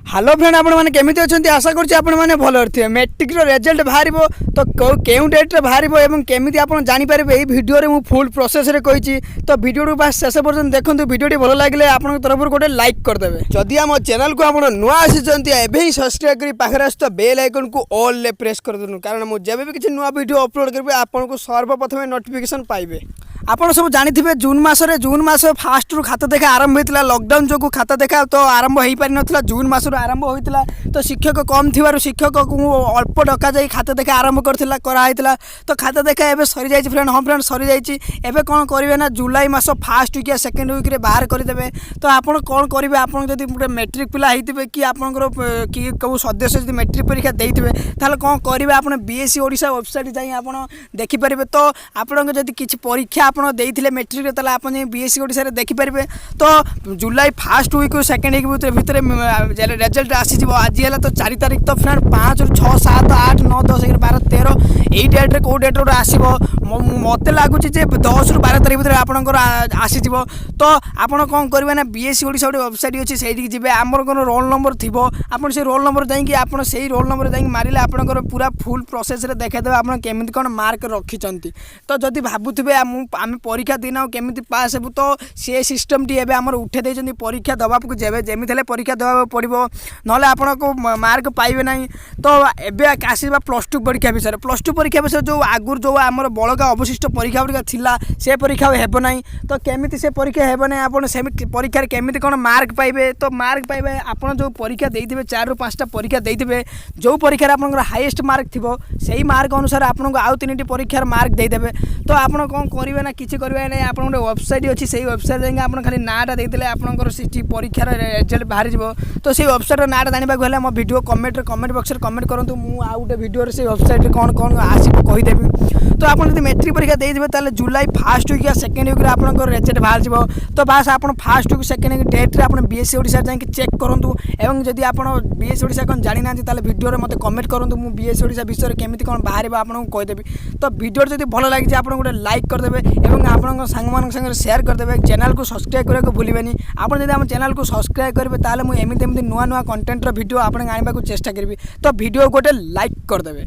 Hello friend आपण मैंने केमी अच्छा आशा करें भल थे मैट्रिक रिजल्ट बाहर तो क्यों डेट्रे बाहर और केमी आप जापर ये भिडियो मुझे फुल प्रोसेस कही तो भिडियो बस शेष पर्यटन देखो भिडियो भल लगे आप तरफ गोटे लाइक करदे जदि आम चैनल को आप नुआ आसी सब्सक्राइब कर पाखे आस बेल आइकन को ऑल प्रेस कर दूँ कारण मुझे भी किसी नुआ भिडियो अपलोड करेंगे आपको सर्वप्रथम नोटिफिकेशन पाइबे। आपड़ सब जानी जून मास फास्ट रु खाता देखा आरंभ होता लॉकडाउन जो खाता देखा तो आरंभ हो पारि ना जून मास आरंभ होता तो शिक्षक कम थी शिक्षक को अल्प डका जा खाता देखा आरंभ कराइला तो खाता देखा एवं सरी जाइए फ्रेंड हाँ फ्रेंड सरी जाइए एवं कौन करेंगे ना जुलाई मास फास्ट वीक या सेकेंड वीक रे बाहर करदे तो आपड़ कौन करेंगे आप गोटे मैट्रिक पिला होते कि आपंकर कि कौ सदस्य जो मैट्रिक परीक्षा देते ताल कौन करेंगे आप बीएससी ओडिशा वेबसाइट जाए आप देखिपारे तो आपन जब किसी परीक्षा आपते मैट्रिक ताल आप बीएससी ओडिशा रे देखिपारे तो जुलाई फास्ट वीक सेकेंड वीक भितर रिजल्ट आसी आज है तो 4 तारीख तो फ्रेंड 5 6 7 8 9 10 11 12 13 यही डेट्रे कौ डेट्रे आसो मत लगुच 10 रु 12 तारीख भितर आपंकर आसी तो आपड़ कौन करेंगे ना बीएससी ओडिशा गोटे वेबसाइट अच्छी से जी आमर कौन रोल नंबर थी आप रोल नंबर जाकि आप रोल नंबर जाकि मारे आपंकर पूरा फुल प्रोसेस देखा आप केमी कौन मार्क रखिंट तो जदि भावुवे आम परीक्षा दिन केमी पास हेबू तो सी सिस्टम टी एवं उठे देते परीक्षा दवाक जमी परीक्षा देवा पड़ो ना आपको मार्क पाइबे ना तो एवं आसवा +2 परीक्षा विषय +2 परीक्षा विषय जो आगुरी जो आम बड़का अवशिष्ट परीक्षा गुड़िक थिला से परीक्षा हेब ना तो केमी से परीक्षा हेब ना आप परीक्षा केमी कौन मार्क पाइबे तो मार्क पाइबे आप जो परीक्षा देते 4 ରୁ 5टा परीक्षा देते जो परीक्षा आप हाईएस्ट मार्क थी से मार्क अनुसार आपको आउ 3टी परीक्षार मार्क देदेवे तो आप कौन करेंगे ना किसी करेंगे ना आप गोटे वेबसाइट अच्छी से वेबसाइट जाएंगे आप खाली नाटा देते आपंकर से परीक्षार रिजल्ट बाहर तो से वेबसाइट नाटा जानवाक मो वीडियो कमेंट बॉक्स में कमेंट करूँ मुझे आउ गोटे वीडियो से वेबसाइट कौन कौन आसो कहीदेवी तो आप मैट्रिक परीक्षा देते ताले जुलाई फास्ट वीक या सेकेंड वीक आप रिजल्ट बाहर तो बस आप फास्ट वीक सेकेंड वीक डेट्रे आप बीएससी ओडिशा जाकि चेक करूँ एवं जदि आप बीएससी ओडिशा कौन जानी ना वीडियो में मत कमेंट करूँ मुझे बीएससी ओडिशा विषय में केमी कौन बाहर आपको कहीदेवी तो वीडियो जब भल लगे आप गोटे लाइक करदे और आप सांग सागर शेयर करदे चैनल को सब्सक्राइब करने को भूलें आप जब चैनल को सब्सक्राइब करेंगे ताले मुझे एमती नुआ नुआ कंटेंटर वीडियो आप आने को चेष्टा करी तो वीडियो गोटे लाइक करदे।